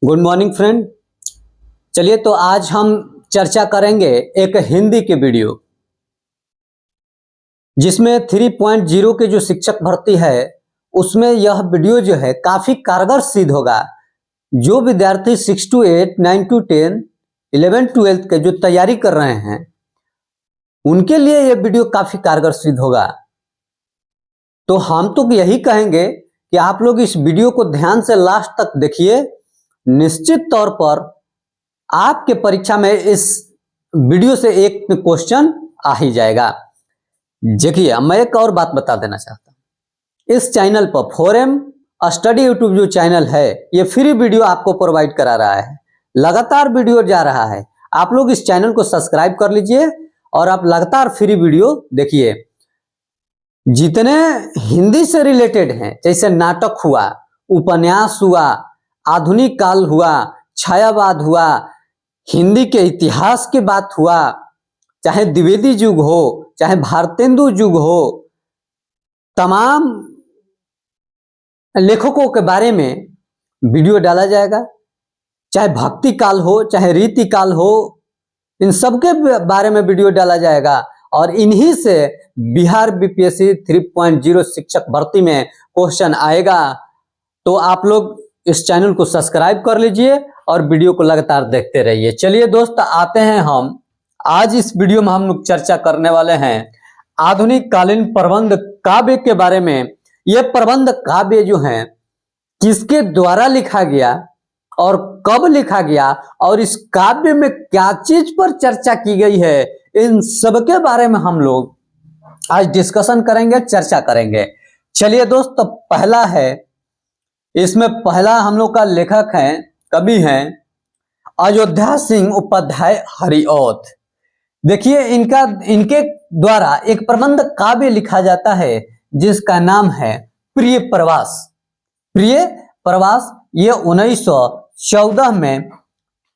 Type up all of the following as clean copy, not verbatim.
Good morning friend. चलिए तो आज हम चर्चा करेंगे एक हिंदी के वीडियो जिसमें 3.0 के जो शिक्षक भर्ती है उसमें यह वीडियो जो है काफी कारगर सिद्ध होगा। जो विद्यार्थी 6 to 8, 9 to 10, 11 12 के जो तैयारी कर रहे हैं उनके लिए यह वीडियो काफी कारगर सिद्ध होगा। तो हम तो यही कहेंगे कि आप लोग इस वीडियो को ध्यान से लास्ट तक देखिए। निश्चित तौर पर आपके परीक्षा में इस वीडियो से एक क्वेश्चन आ ही जाएगा। देखिए मैं एक और बात बता देना चाहता हूं, इस चैनल पर फॉरेम स्टडी यूट्यूब जो चैनल है ये फ्री वीडियो आपको प्रोवाइड करा रहा है, लगातार वीडियो जा रहा है। आप लोग इस चैनल को सब्सक्राइब कर लीजिए और आप लगातार फ्री वीडियो देखिए। जितने हिंदी से रिलेटेड हैं, जैसे नाटक हुआ, उपन्यास हुआ, आधुनिक काल हुआ, छायावाद हुआ, हिंदी के इतिहास की बात हुआ, चाहे द्विवेदी युग हो, चाहे भारतेंदु युग हो, तमाम लेखकों के बारे में वीडियो डाला जाएगा। चाहे भक्ति काल हो, चाहे रीति काल हो, इन सबके बारे में वीडियो डाला जाएगा। और इन्हीं से बिहार बीपीएससी 3.0 शिक्षक भर्ती में क्वेश्चन आएगा। तो आप लोग इस चैनल को सब्सक्राइब कर लीजिए और वीडियो को लगातार देखते रहिए। चलिए दोस्त, आते हैं हम आज इस वीडियो में हम लोग चर्चा करने वाले हैं आधुनिक कालीन प्रबंध काव्य के बारे में। यह प्रबंध काव्य जो है किसके द्वारा लिखा गया और कब लिखा गया और इस काव्य में क्या चीज पर चर्चा की गई है, इन सब के बारे में हम लोग आज डिस्कशन करेंगे, चर्चा करेंगे। चलिए दोस्त, तो पहला है, इसमें पहला हम लोग का लेखक है, कवि हैं अयोध्या सिंह उपाध्याय हरिऔध। देखिए इनके द्वारा एक प्रबंध काव्य लिखा जाता है जिसका नाम है प्रिय प्रवास। प्रिय प्रवास ये 1914 में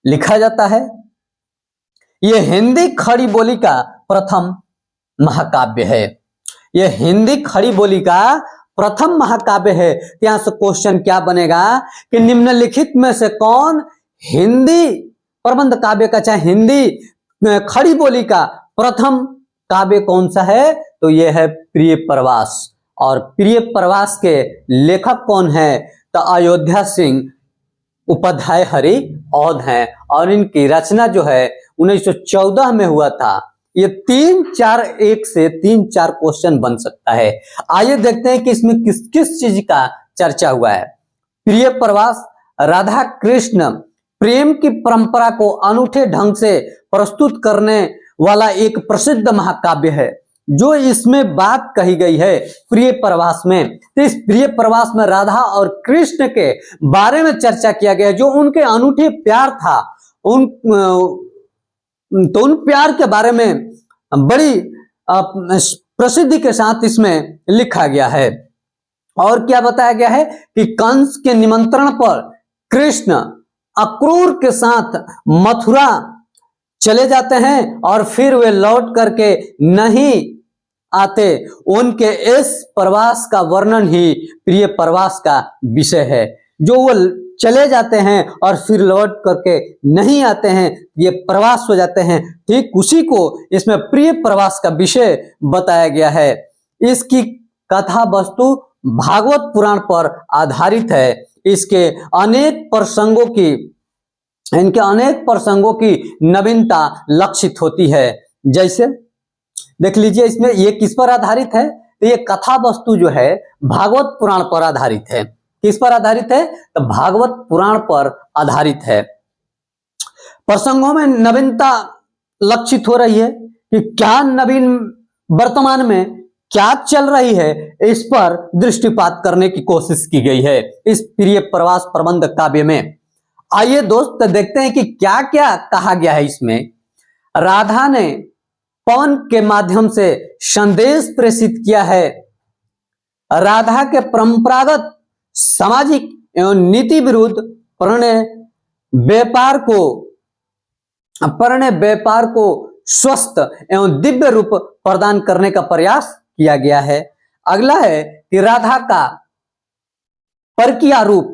लिखा जाता है। ये हिंदी खड़ी बोली का प्रथम महाकाव्य है। ये हिंदी खड़ी बोली का प्रथम महाकाव्य है। यहां से क्वेश्चन क्या बनेगा कि निम्नलिखित में से कौन हिंदी प्रबंध काव्य का, चाहे हिंदी खड़ी बोली का प्रथम काव्य कौन सा है? तो यह है प्रिय प्रवास। और प्रिय प्रवास के लेखक कौन है? तो अयोध्या सिंह उपाध्याय हरिऔध हैं। और इनकी रचना जो है 1914 में हुआ था। ये 1 से 3-4 क्वेश्चन बन सकता है। आइए देखते हैं कि इसमें किस किस चीज का चर्चा हुआ है। प्रिय प्रवास राधा कृष्ण प्रेम की परंपरा को अनूठे ढंग से प्रस्तुत करने वाला एक प्रसिद्ध महाकाव्य है। जो इसमें बात कही गई है प्रिय प्रवास में, तो इस प्रिय प्रवास में राधा और कृष्ण के बारे में चर्चा किया गया, जो उनके अनूठे प्यार था। उन प्यार के बारे में बड़ी प्रसिद्धि के साथ इसमें लिखा गया है। और क्या बताया गया है कि कंस के निमंत्रण पर कृष्ण अक्रूर के साथ मथुरा चले जाते हैं और फिर वे लौट करके नहीं आते। उनके इस प्रवास का वर्णन ही प्रिय प्रवास का विषय है। जो वो चले जाते हैं और फिर लौट करके नहीं आते हैं, ये प्रवास हो जाते हैं। ठीक उसी को इसमें प्रिय प्रवास का विषय बताया गया है। इसकी कथा वस्तु भागवत पुराण पर आधारित है। इनके अनेक प्रसंगों की नवीनता लक्षित होती है। जैसे देख लीजिए इसमें ये किस पर आधारित है? तो ये कथा वस्तु जो है भागवत पुराण पर आधारित है। किस पर आधारित है? तो भागवत पुराण पर आधारित है। प्रसंगों में नवीनता लक्षित हो रही है कि क्या नवीन वर्तमान में क्या चल रही है, इस पर दृष्टिपात करने की कोशिश की गई है इस प्रिय प्रवास प्रबंध काव्य में। आइए दोस्त देखते हैं कि क्या क्या कहा गया है इसमें। राधा ने पवन के माध्यम से संदेश प्रेषित किया है। राधा के परंपरागत सामाजिक एवं नीति विरुद्ध प्रणय व्यापार को स्वस्थ एवं दिव्य रूप प्रदान करने का प्रयास किया गया है। अगला है कि राधा का परकीय रूप,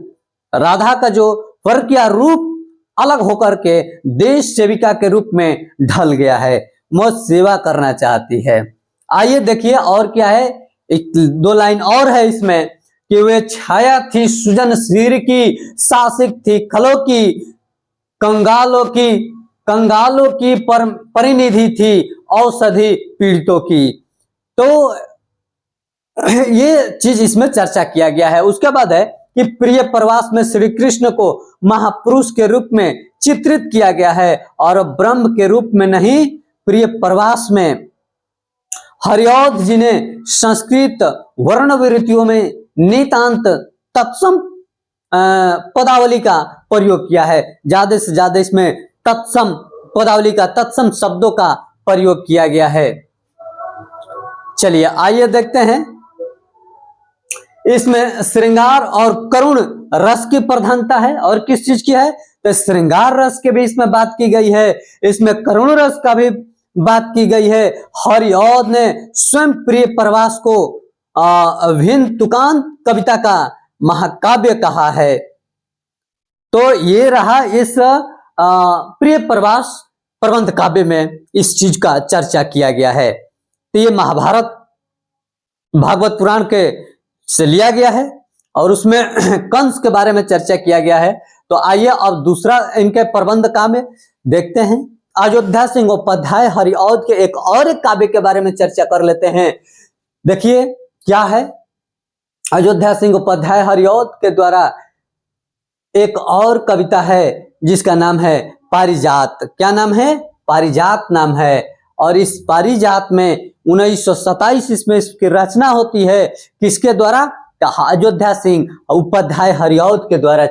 राधा का जो फर्क या रूप अलग होकर के देश सेविका के रूप में ढल गया है, मौत सेवा करना चाहती है। आइए देखिए और क्या है, एक दो लाइन और है इसमें कि वे छाया थी सुजन सिर की, शासिक थी खलों की, कंगालों की परिनिधि थी, औषधि पीड़ितों की। तो ये चीज इसमें चर्चा किया गया है। उसके बाद है कि प्रिय प्रवास में श्री कृष्ण को महापुरुष के रूप में चित्रित किया गया है और ब्रह्म के रूप में नहीं। प्रिय प्रवास में हरिऔध जी ने संस्कृत वर्ण विरुतियों में नितांत तत्सम पदावली का प्रयोग किया है। ज्यादा से ज्यादा इसमें तत्सम पदावली का, तत्सम शब्दों का प्रयोग किया गया है। चलिए आइए देखते हैं, इसमें श्रृंगार और करुण रस की प्रधानता है। और किस चीज की है, तो श्रृंगार रस के भी इसमें बात की गई है, इसमें करुण रस का भी बात की गई है। हरिऔध ने स्वयं प्रिय प्रवास को भिन्न तुकान कविता का महाकाव्य कहा है। तो ये रहा इस प्रिय प्रवास प्रबंध काव्य में इस चीज का चर्चा किया गया है। तो ये महाभारत भागवत पुराण के से लिया गया है और उसमें कंस के बारे में चर्चा किया गया है। तो आइए अब दूसरा इनके प्रबंध काव्य देखते हैं। अयोध्या सिंह उपाध्याय हरिऔध के एक और एक काव्य के बारे में चर्चा कर लेते हैं। देखिए क्या है, अयोध्या सिंह उपाध्याय हरिऔध के द्वारा एक और कविता है जिसका नाम है पारिजात। क्या नाम है, पारिजात नाम है। और इस पारिजात में 1927 इसमें इसकी रचना होती है। किसके द्वारा, अयोध्या सिंह उपाध्याय हरिऔध के द्वारा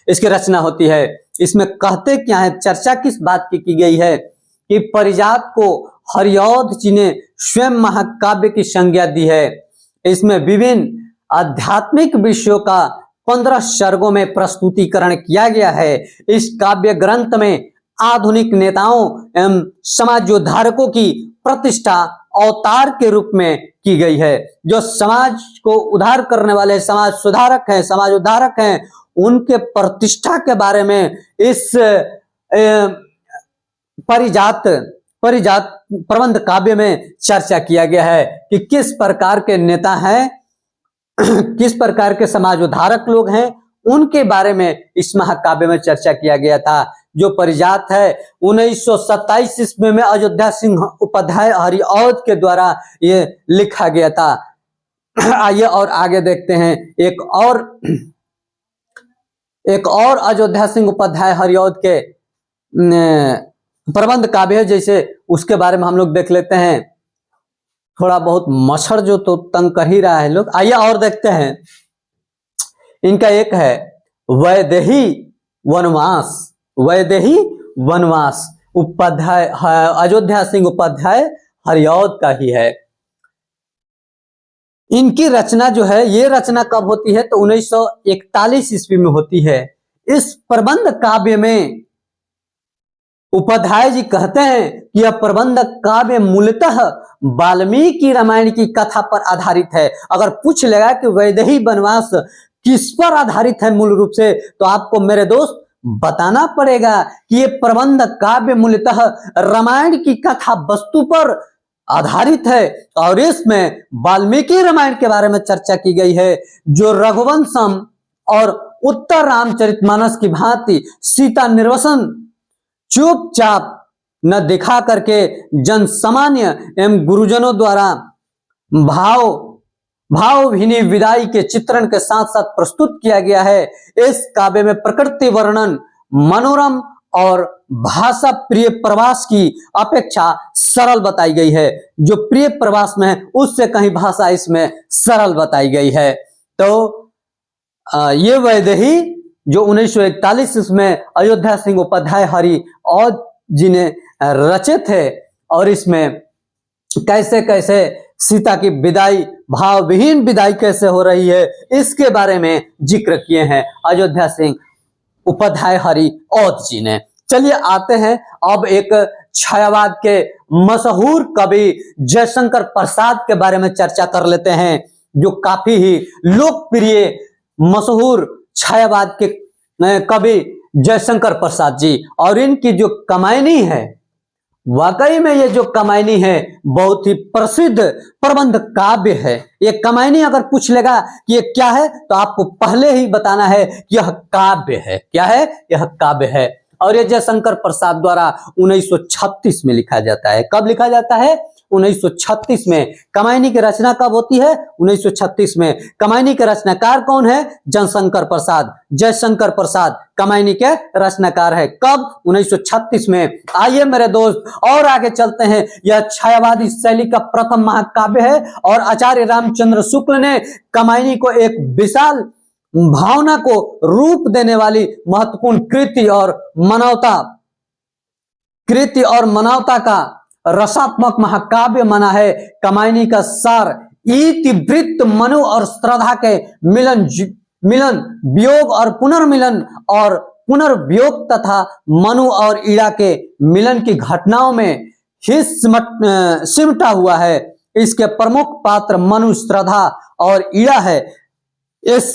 इसकी रचना होती है। इसमें कहते क्या है, चर्चा किस बात की गई है कि पारिजात को हरिऔध जी ने स्वयं महाकाव्य की संज्ञा दी है। इसमें विभिन्न आध्यात्मिक विषयों का 15 सर्गों में प्रस्तुतिकरण किया गया है। इस काव्य ग्रंथ में आधुनिक नेताओं एवं समाजोद्धारकों की प्रतिष्ठा अवतार के रूप में की गई है। जो समाज को उद्धार करने वाले समाज सुधारक हैं, समाज उद्धारक हैं, उनके प्रतिष्ठा के बारे में इस परिजात प्रबंध काव्य में चर्चा किया गया है कि किस प्रकार के नेता हैं, किस प्रकार के समाज उद्धारक लोग हैं, उनके बारे में इस महाकाव्य में चर्चा किया गया था। जो परिजात है 1927 ईस्वी में अयोध्या सिंह उपाध्याय हरिऔध के द्वारा ये लिखा गया था। आइए और आगे देखते हैं, एक और अयोध्या सिंह उपाध्याय हरिऔध के प्रबंध काव्य है, जैसे उसके बारे में हम लोग देख लेते हैं। थोड़ा बहुत मच्छर जो तो तंग कर ही रहा है लोग। आइए और देखते हैं, इनका एक है वैदेही वनवास। वैदेही वनवास उपाध्याय अयोध्या सिंह उपाध्याय हरिऔध का ही है। इनकी रचना जो है, ये रचना कब होती है, तो 1941 ईस्वी में होती है। इस प्रबंध काव्य में उपाध्याय जी कहते हैं कि यह प्रबंध काव्य मूलतः वाल्मीकि रामायण की कथा पर आधारित है। अगर पूछ लेगा कि वैदेही वनवास किस पर आधारित है मूल रूप से, तो आपको मेरे दोस्त बताना पड़ेगा कि ये प्रबंध काव्य मूलतः रामायण की कथा वस्तु पर आधारित है और इसमें वाल्मीकि रामायण के बारे में चर्चा की गई है, जो रघुवंशम और उत्तर रामचरितमानस की भांति सीता निर्वसन चुपचाप न दिखा करके जन सामान्य एवं गुरुजनों द्वारा भावभीनी विदाई के चित्रण के साथ साथ प्रस्तुत किया गया है। इस काव्य में प्रकृति वर्णन मनोरम और भाषा प्रिय प्रवास की अपेक्षा सरल बताई गई है। जो प्रिय प्रवास में है उससे कहीं भाषा इसमें सरल बताई गई है। तो ये वैदेही जो 1941 में अयोध्या सिंह उपाध्याय हरिऔध जी ने रचित है और इसमें कैसे कैसे सीता की विदाई, भावविहीन विदाई कैसे हो रही है, इसके बारे में जिक्र किए हैं अयोध्या सिंह उपाध्याय हरिऔध जी ने। चलिए आते हैं अब एक छायावाद के मशहूर कवि जयशंकर प्रसाद के बारे में चर्चा कर लेते हैं, जो काफी ही लोकप्रिय मशहूर छायावाद के कवि जयशंकर प्रसाद जी। और इनकी जो कमायनी है, वाकई में ये जो कमायनी है बहुत ही प्रसिद्ध प्रबंध काव्य है। ये कमायनी अगर पूछ लेगा कि ये क्या है तो आपको पहले ही बताना है कि यह काव्य है। क्या है? यह काव्य है। और ये जयशंकर प्रसाद द्वारा 1936 में लिखा जाता है। कब लिखा जाता है? 1936 में। कमायनी की रचना कब होती है? 1936 में। कमायनी के रचनाकार कौन है? जयशंकर प्रसाद। जयशंकर प्रसाद कमायनी के रचनाकार है। कब? 1936 में। आइए मेरे दोस्त और आगे चलते हैं। यह छायावादी शैली का प्रथम महाकाव्य है और आचार्य रामचंद्र शुक्ल ने कमायनी को एक विशाल भावना को रूप देने वाली महत्वपूर्ण कृति और मानवता का रसात्मक महाकाव्य माना है। कमायनी का सार इतिवृत्त मनु और श्रद्धा के मिलन वियोग और पुनर्मिलन और पुनर्वियोग तथा मनु और ईड़ा के मिलन की घटनाओं में ही सिमटा हुआ है। इसके प्रमुख पात्र मनु, श्रद्धा और ईड़ा है। इस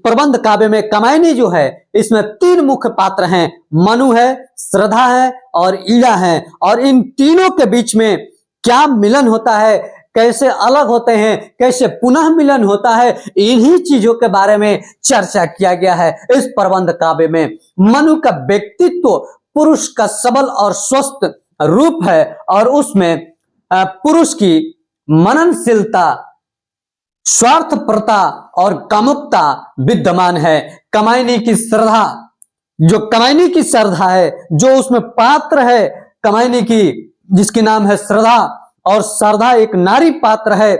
प्रबंध काव्य में कमायनी जो है इसमें 3 मुख्य पात्र हैं, मनु है, श्रद्धा है और ईड़ा है। और इन तीनों के बीच में क्या मिलन होता है, कैसे अलग होते हैं, कैसे पुनः मिलन होता है, इन्हीं चीजों के बारे में चर्चा किया गया है इस प्रबंध काव्य में। मनु का व्यक्तित्व पुरुष का सबल और स्वस्थ रूप है और उसमें पुरुष की मननशीलता, स्वार्थपरता और कामुकता विद्यमान है। कमायनी की श्रद्धा है, जो उसमें पात्र है कमायनी की, जिसकी नाम है श्रद्धा, और श्रद्धा एक नारी पात्र है।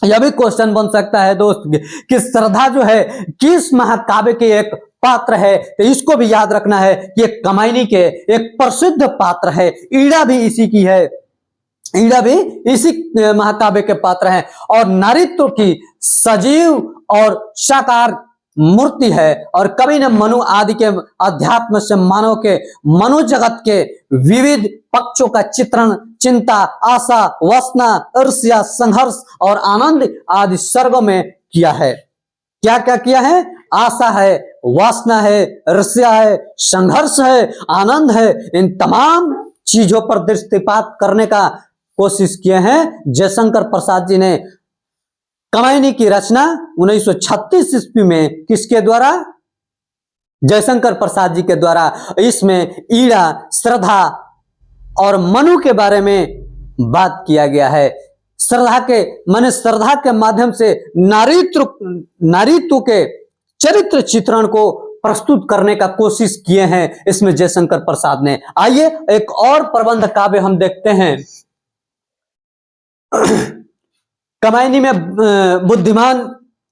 यह भी क्वेश्चन बन सकता है दोस्त कि श्रद्धा जो है किस महाकाव्य के एक पात्र है, तो इसको भी याद रखना है कि कमायनी के एक प्रसिद्ध पात्र है। ईड़ा भी इसी की है, ईड़ा भी इसी महाकाव्य के पात्र हैं। और नारीत्व की सजीव और साकार मूर्ति है। और कवि ने मनु आदि के अध्यात्म से मानव के मनोजगत के विविध पक्षों का चित्रण चिंता, आशा, वासना, ईर्ष्या, संघर्ष और आनंद आदि सर्गों में किया है। क्या क्या किया है? आशा है, वासना है, ईर्ष्या है, संघर्ष है, आनंद है। इन तमाम चीजों पर दृष्टिपात करने का कोशिश किए हैं जयशंकर प्रसाद जी ने। कमायनी की रचना 1936 ईस्वी में किसके द्वारा? जयशंकर प्रसाद जी के द्वारा। इसमें ईड़ा, श्रद्धा और मनु के बारे में बात किया गया है। श्रद्धा के माध्यम से नारीत्व के चरित्र चित्रण को प्रस्तुत करने का कोशिश किए हैं इसमें जयशंकर प्रसाद ने। आइए एक और प्रबंध काव्य हम देखते हैं। कमायनी में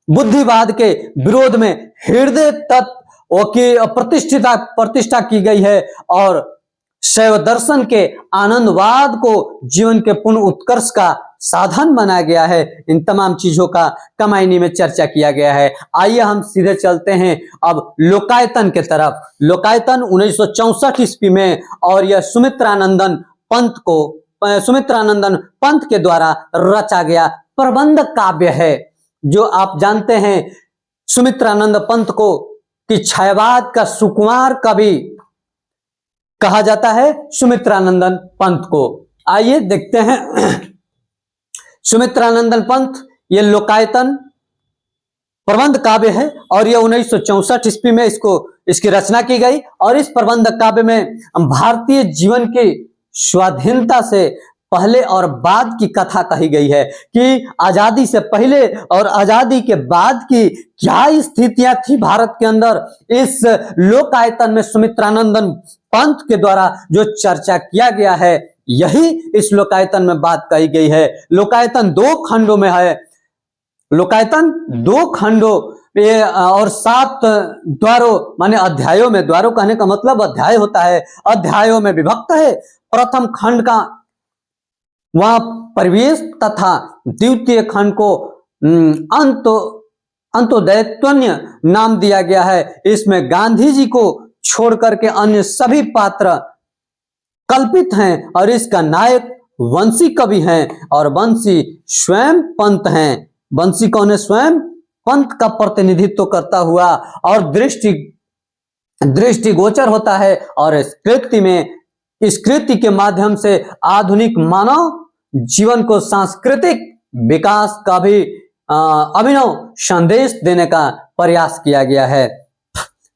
बुद्धिवाद के विरोध में हृदय तत्व की प्रतिष्ठा की गई है और शैव दर्शन के आनंदवाद को जीवन के पूर्ण उत्कर्ष का साधन बनाया गया है। इन तमाम चीजों का कमायनी में चर्चा किया गया है। आइए हम सीधे चलते हैं अब लोकायतन के तरफ। लोकायतन 1964 ईस्वी में, और यह सुमित्रानंदन पंत के द्वारा रचा गया प्रबंध काव्य है। जो आप जानते हैं सुमित्रानंद पंत को कि छायावाद का सुकुमार कवि कहा जाता है, सुमित्रानंदन पंत को। आइए देखते हैं सुमित्रानंदन पंत, ये लोकायतन प्रबंध काव्य है और यह 1964 ईस्वी में इसकी रचना की गई। और इस प्रबंध काव्य में भारतीय जीवन की स्वाधीनता से पहले और बाद की कथा कही गई है कि आजादी से पहले और आजादी के बाद की क्या स्थितियां थी भारत के अंदर। इस लोकायतन में सुमित्रानंदन पंत के द्वारा जो चर्चा किया गया है, यही इस लोकायतन में बात कही गई है। लोकायतन 2 खंडों में है। लोकायतन 2 खंडों और 7 द्वारों माने अध्यायों में, द्वारों कहने का मतलब अध्याय होता है, अध्यायों में विभक्त है। प्रथम खंड का वहां परिवेश तथा द्वितीय खंड को अंत्योदयत्वन्य नाम दिया गया है। इसमें गांधी जी को छोड़ करके अन्य सभी पात्र कल्पित हैं और इसका नायक वंशी कवि हैं और वंशी स्वयं पंत हैं। वंशी कौन है? स्वयं पंथ का प्रतिनिधित्व करता हुआ और दृष्टिगोचर होता है, और इस कृति के माध्यम से आधुनिक मानव जीवन को सांस्कृतिक विकास का भी अभिनव संदेश देने का प्रयास किया गया है।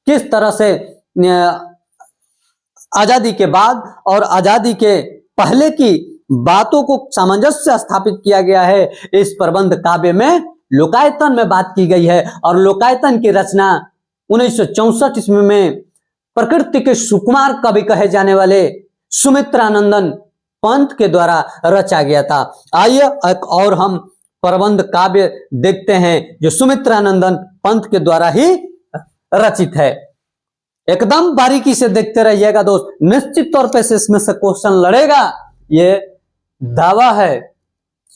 किस तरह से आजादी के बाद और आजादी के पहले की बातों को सामंजस्य स्थापित किया गया है, इस प्रबंध काव्य में लोकायतन में बात की गई है। और लोकायतन की रचना 1964 ईस्वी में प्रकृति के सुकुमार कवि कहे जाने वाले सुमित्रानंदन पंत के द्वारा रचा गया था। आइए एक और हम प्रबंध काव्य देखते हैं जो सुमित्रानंदन पंत के द्वारा ही रचित है। एकदम बारीकी से देखते रहिएगा दोस्त, निश्चित तौर पे से इसमें से क्वेश्चन लड़ेगा, ये दावा है।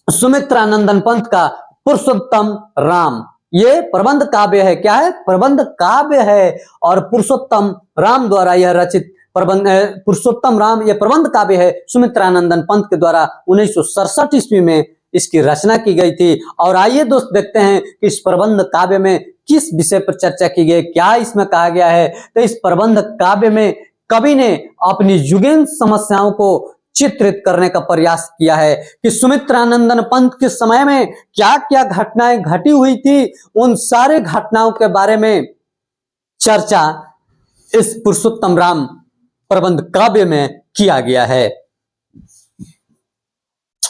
सुमित्रानंदन पंत का पुरुषोत्तम राम ये प्रबंध काव्य है। क्या है? प्रबंध काव्य है। और पुरुषोत्तम राम द्वारा यह रचित प्रबंध पुरुषोत्तम राम यह प्रबंध काव्य है, सुमित्रानंदन पंत के द्वारा 1967 ईस्वी में इसकी रचना की गई थी। और आइए दोस्त देखते हैं कि इस प्रबंध काव्य में किस विषय पर चर्चा की गई, क्या इसमें कहा गया है। तो इस प्रबंध काव्य में कवि ने अपनी युगीन समस्याओं को चित्रित करने का प्रयास किया है कि सुमित्रानंदन पंत के समय में क्या क्या घटनाएं घटी हुई थी, उन सारे घटनाओं के बारे में चर्चा इस पुरुषोत्तम राम प्रबंध काव्य में किया गया है।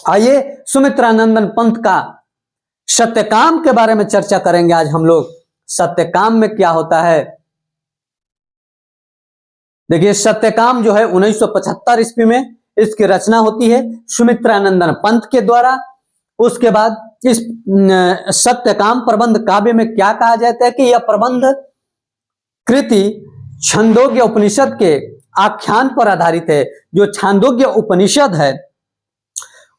आइए सुमित्रानंदन पंत का सत्यकाम के बारे में चर्चा करेंगे आज हम लोग। सत्यकाम में क्या होता है? देखिए, सत्यकाम जो है 1975 ईस्वी में इसकी रचना होती है सुमित्रानंदन पंत के द्वारा। उसके बाद इस सत्यकाम प्रबंध काव्य में क्या कहा जाता है कि यह प्रबंध कृति छंदोग्य उपनिषद के आख्यान पर आधारित है। जो छांदोग्य उपनिषद है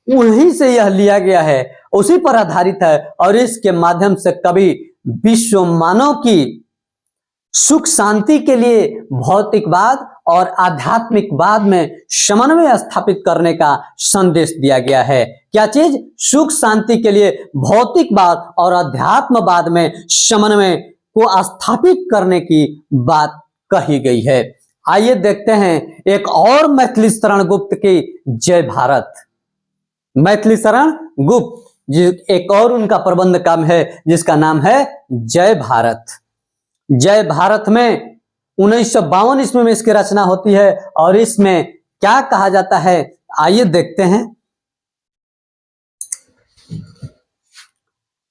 उन्हीं से यह लिया गया है, उसी पर आधारित है। और इसके माध्यम से कवि विश्व मानव की सुख शांति के लिए भौतिकवाद और आध्यात्मिकवाद में समन्वय स्थापित करने का संदेश दिया गया है। क्या चीज? सुख शांति के लिए भौतिकवाद और अध्यात्मवाद में समन्वय को स्थापित करने की बात कही गई है। आइए देखते हैं एक और मैथिली शरण गुप्त की जय भारत। मैथिली शरण गुप्त एक और उनका प्रबंध काम है जिसका नाम है जय भारत। जय भारत में 1952 ईस्वी में इसकी रचना होती है। और इसमें क्या कहा जाता है आइए देखते हैं।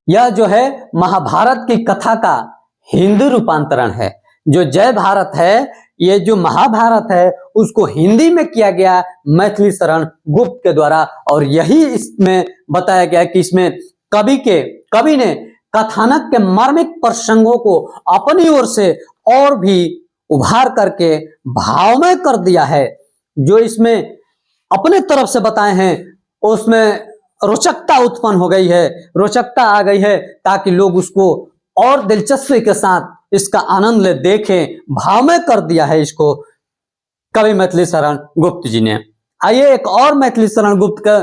यह जो है महाभारत की कथा का हिंदी रूपांतरण है। जो जय भारत है, ये जो महाभारत है उसको हिंदी में किया गया मैथिली शरण गुप्त के द्वारा। और यही इसमें बताया गया कि इसमें कवि ने कथानक के मार्मिक प्रसंगों को अपनी ओर से और भी उभार करके भावमय कर दिया है। जो इसमें अपने तरफ से बताए हैं उसमें रोचकता उत्पन्न हो गई है, रोचकता आ गई है, ताकि लोग उसको और दिलचस्पी के साथ इसका आनंद ले देखें। भावमय कर दिया है इसको कवि मैथिली शरण गुप्त जी ने। आइए एक और मैथिली शरण गुप्त का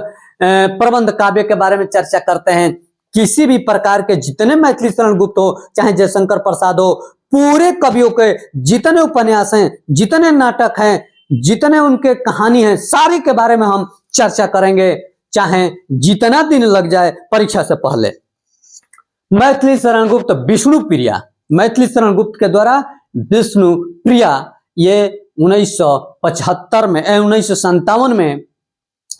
प्रबंध काव्य के बारे में चर्चा करते हैं। किसी भी प्रकार के जितने मैथिली शरण गुप्त हो, चाहे जयशंकर प्रसाद हो, पूरे कवियों के जितने उपन्यास हैं, जितने नाटक हैं, जितने उनके कहानी हैं, सारी के बारे में हम चर्चा करेंगे, चाहे जितना दिन लग जाए परीक्षा से पहले। मैथिली शरण गुप्त विष्णु प्रिया, मैथिली शरण गुप्त के द्वारा विष्णु प्रिया ये 1957 में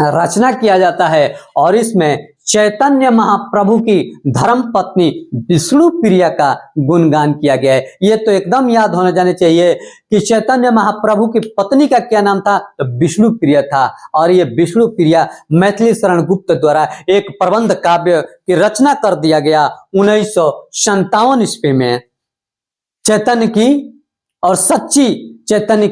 रचना किया जाता है। और इसमें चैतन्य महाप्रभु की धर्म पत्नी विष्णु प्रिया का गुणगान किया गया है। ये तो एकदम याद होने जाने चाहिए कि चैतन्य महाप्रभु की पत्नी का क्या नाम था? तो विष्णु प्रिया था। और ये विष्णु प्रिया मैथिली शरण गुप्त द्वारा एक प्रबंध काव्य की रचना कर दिया गया 1957 ईस्वी में। चैतन्य की और सच्ची चैतन्य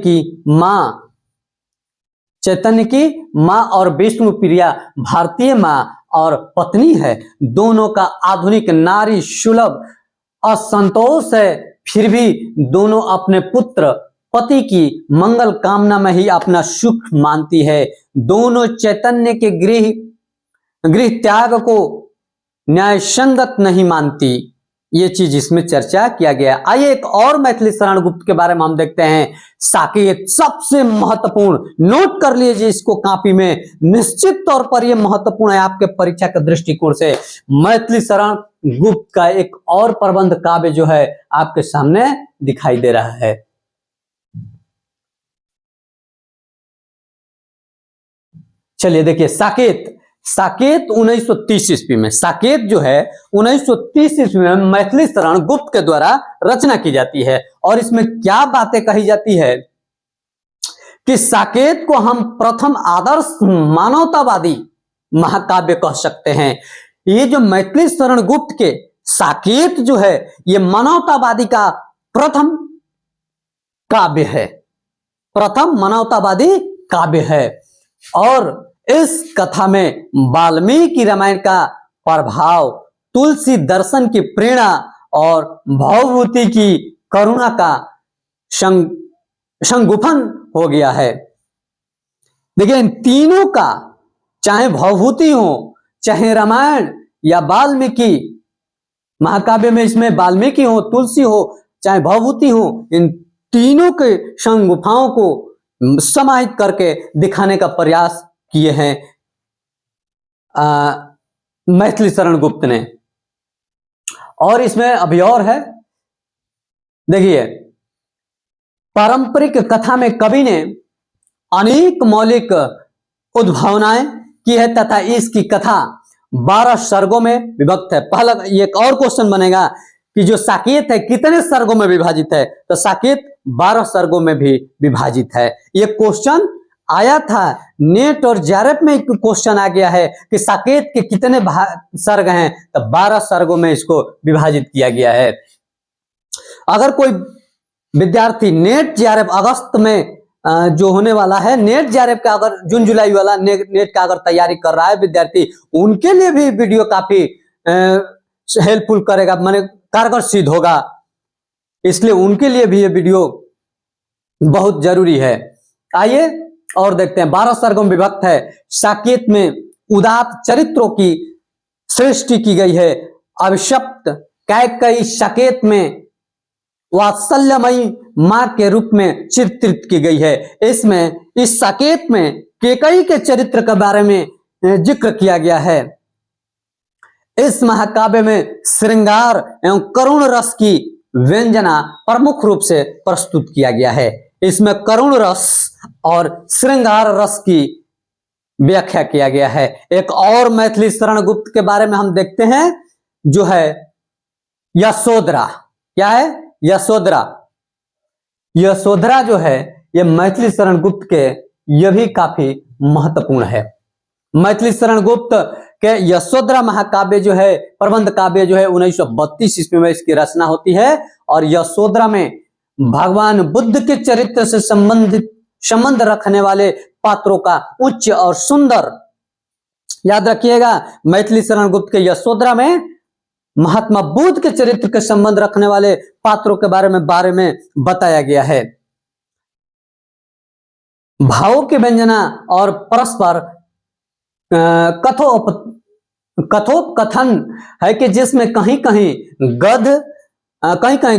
की माँ और विष्णु प्रिया भारतीय माँ और पत्नी है। दोनों का आधुनिक नारी सुलभ असंतोष है, फिर भी दोनों अपने पुत्र पति की मंगल कामना में ही अपना सुख मानती है। दोनों चैतन्य के गृह त्याग को न्याय संगत नहीं मानती। ये चीज इसमें चर्चा किया गया। आइए एक और मैथिली शरण गुप्त के बारे में हम देखते हैं। साकेत सबसे महत्वपूर्ण, नोट कर लीजिए इसको कॉपी में, निश्चित तौर पर यह महत्वपूर्ण है आपके परीक्षा के दृष्टिकोण से। मैथिली शरण गुप्त का एक और प्रबंध काव्य जो है आपके सामने दिखाई दे रहा है। चलिए देखिए, साकेत 1930 ईस्वी में, साकेत जो है 1930 ईस्वी में मैथिली शरण गुप्त के द्वारा रचना की जाती है। और इसमें क्या बातें कही जाती है कि साकेत को हम प्रथम आदर्श मानवतावादी महाकाव्य कह सकते हैं। ये जो मैथिली शरण गुप्त के साकेत जो है, ये मानवतावादी का प्रथम काव्य है, प्रथम मानवतावादी काव्य है। और इस कथा में वाल्मीकि रामायण का प्रभाव, तुलसी दर्शन की प्रेरणा और भवभूति की करुणा का संगुफन हो गया है। देखिए, इन तीनों का, चाहे भवभूति हो, चाहे रामायण या वाल्मीकि महाकाव्य में, इसमें वाल्मीकि हो, तुलसी हो, चाहे भवभूति हो, इन तीनों के संगुफाओं को समाहित करके दिखाने का प्रयास किए हैं मैथिली शरण गुप्त ने। और इसमें अभी और है, देखिए, पारंपरिक कथा में कवि ने अनेक मौलिक उद्भावनाएं की है तथा इसकी कथा 12 सर्गों में विभक्त है। पहला एक और क्वेश्चन बनेगा कि जो साकेत है कितने सर्गों में विभाजित है, तो साकेत 12 सर्गों में भी विभाजित है। ये क्वेश्चन आया था नेट और जेआरएफ में, एक क्वेश्चन आ गया है कि साकेत के कितने सर्ग हैं, तो 12 सर्गों में इसको विभाजित किया गया है। अगर कोई विद्यार्थी नेट जेआरएफ अगस्त में जो होने वाला है, नेट जेआरएफ का अगर जून जुलाई वाला नेट का अगर तैयारी कर रहा है विद्यार्थी, उनके लिए भी वीडियो काफी हेल्पफुल करेगा, माने कारगर सिद्ध होगा, इसलिए उनके लिए भी ये वीडियो बहुत जरूरी है। आइए और देखते हैं। 12 सर्गों में विभक्त है। साकेत में उदात्त चरित्रों की सृष्टि की गई है। अभिशप्त कैकेयी साकेत में वात्सल्यमयी मां के रूप में चित्रित की गई है। इसमें, इस साकेत में कैकेयी के चरित्र के बारे में जिक्र किया गया है। इस महाकाव्य में श्रृंगार एवं करुण रस की व्यंजना प्रमुख रूप से प्रस्तुत किया गया है। इसमें करुण रस और श्रृंगार रस की व्याख्या किया गया है। एक और मैथिली शरण गुप्त के बारे में हम देखते हैं, जो है यशोधरा। क्या है? यशोधरा। यशोधरा जो है, ये मैथिली शरण गुप्त के, यह भी काफी महत्वपूर्ण है। मैथिली शरण गुप्त के यशोधरा महाकाव्य जो है, प्रबंध काव्य जो है, 1932 ईस्वी में इसकी रचना होती है। और यशोधरा में भगवान बुद्ध के चरित्र से संबंध रखने वाले पात्रों का उच्च और सुंदर, याद रखिएगा, मैथिली शरण गुप्त के यशोधरा में महात्मा बुद्ध के चरित्र के संबंध रखने वाले पात्रों के बारे में बताया गया है। भावों की व्यंजना और परस्पर कथोपकथन है कि जिसमें कहीं कहीं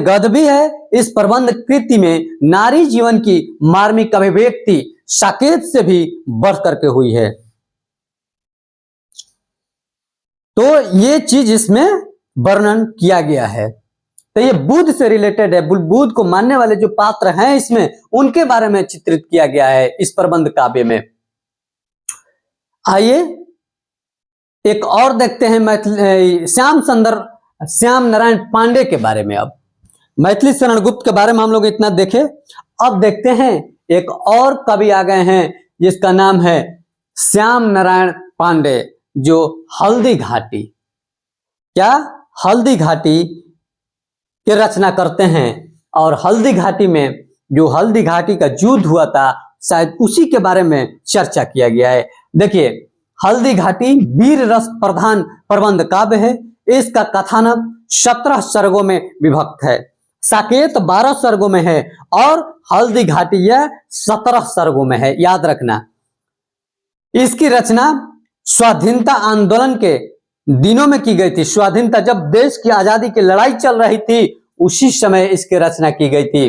गद्य भी है। इस प्रबंध कृति में नारी जीवन की मार्मिक अभिव्यक्ति साकेत से भी बढ़ करके हुई है। तो ये चीज इसमें वर्णन किया गया है। तो ये बुद्ध से रिलेटेड है। बुद्ध को मानने वाले जो पात्र हैं इसमें, उनके बारे में चित्रित किया गया है इस प्रबंध काव्य में। आइए एक और देखते हैं श्याम नारायण पांडे के बारे में। अब मैथिली शरण गुप्त के बारे में हम लोग इतना देखे, अब देखते हैं एक और कवि आ गए हैं जिसका नाम है श्याम नारायण पांडे, जो हल्दी घाटी, क्या हल्दी घाटी की रचना करते हैं। और हल्दी घाटी में, जो हल्दी घाटी का युद्ध हुआ था, शायद उसी के बारे में चर्चा किया गया है। देखिए, हल्दी घाटी वीर रस प्रधान प्रबंध काव्य है। इसका कथानक 17 सर्गों में विभक्त है। साकेत 12 सर्गों में है और हल्दी घाटी यह 17 सर्गों में है, याद रखना। इसकी रचना स्वाधीनता आंदोलन के दिनों में की गई थी। स्वाधीनता जब देश की आजादी की लड़ाई चल रही थी उसी समय इसकी रचना की गई थी।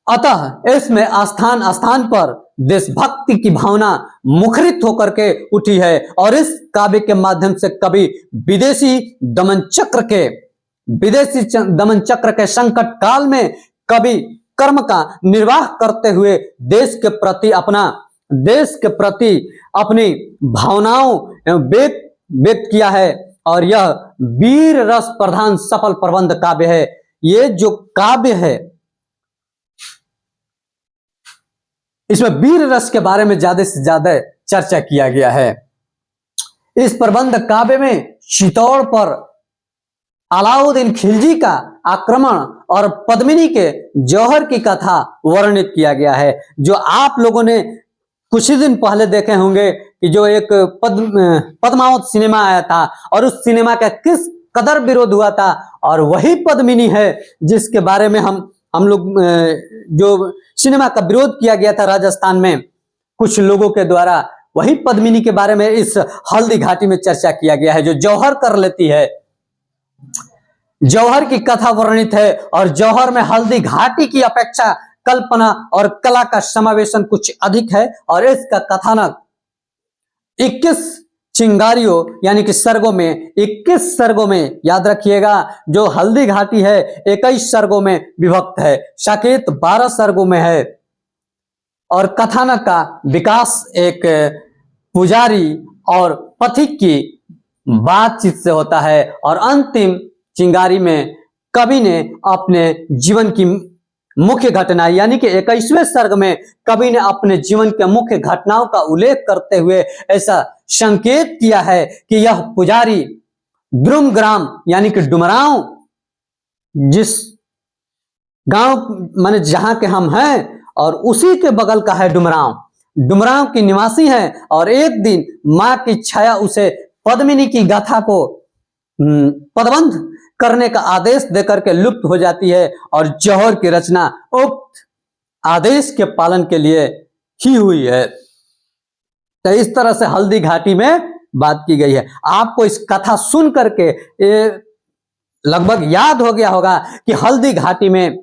अतः इसमें स्थान स्थान पर देशभक्ति की भावना मुखरित होकर के उठी है और इस काव्य के माध्यम से कवि विदेशी दमन चक्र के संकट काल में कवि कर्म का निर्वाह करते हुए देश के प्रति अपनी भावनाओं व्यक्त किया है और यह वीर रस प्रधान सफल प्रबंध काव्य है। ये जो काव्य है इसमें वीर रस के बारे में ज्यादा से ज्यादा चर्चा किया गया है। इस प्रबंध काव्य में चित्तौड़ पर अलाउद्दीन खिलजी का आक्रमण और पद्मिनी के जौहर की कथा वर्णित किया गया है, जो आप लोगों ने कुछ ही दिन पहले देखे होंगे कि जो एक पद्मावत सिनेमा आया था और उस सिनेमा का किस कदर विरोध हुआ था, और वही पद्मिनी है जिसके बारे में हम लोग जो सिनेमा का विरोध किया गया था राजस्थान में कुछ लोगों के द्वारा, वही पद्मिनी के बारे में इस हल्दी घाटी में चर्चा किया गया है, जो जौहर कर लेती है। जौहर की कथा वर्णित है और जौहर में हल्दी घाटी की अपेक्षा कल्पना और कला का समावेशन कुछ अधिक है और इसका कथानक 21 चिंगारियों यानी कि सर्गों में 21 सर्गों में, याद रखिएगा, जो हल्दी घाटी है 21 सर्गों में विभक्त है, साकेत 12 सर्गों में है और कथानक का विकास एक पुजारी और पथिक की बातचीत से होता है और अंतिम चिंगारी में कवि ने अपने जीवन की मुख्य घटना यानी कि 21वें सर्ग में कवि ने अपने जीवन के मुख्य घटनाओं का उल्लेख करते हुए ऐसा संकेत किया है कि यह पुजारी द्रुम ग्राम यानी कि डुमरांव, जिस गांव माने जहां के हम हैं और उसी के बगल का है डुमरांव की निवासी है और एक दिन मां की छाया उसे पद्मिनी की गाथा को पदबंध करने का आदेश देकर के लुप्त हो जाती है और जौहर की रचना उक्त आदेश के पालन के लिए ही हुई है। तो इस तरह से हल्दी घाटी में बात की गई है। आपको इस कथा सुन करके लगभग याद हो गया होगा कि हल्दी घाटी में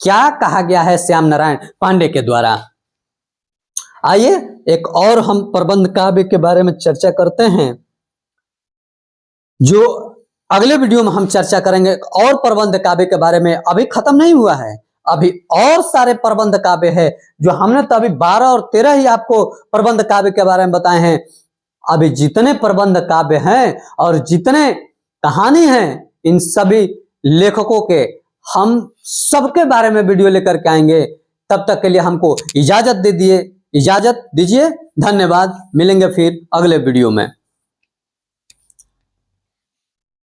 क्या कहा गया है श्याम नारायण पांडे के द्वारा। आइए एक और हम प्रबंध काव्य के बारे में चर्चा करते हैं, जो अगले वीडियो में हम चर्चा करेंगे। और प्रबंध काव्य के बारे में अभी खत्म नहीं हुआ है, अभी और सारे प्रबंध काव्य है जो हमने तो अभी 12 और 13 ही आपको प्रबंध काव्य के बारे में बताए हैं। अभी जितने प्रबंध काव्य हैं और जितने कहानी हैं, इन सभी लेखकों के हम सबके बारे में वीडियो लेकर के आएंगे। तब तक के लिए हमको इजाजत दीजिए। धन्यवाद। मिलेंगे फिर अगले वीडियो में।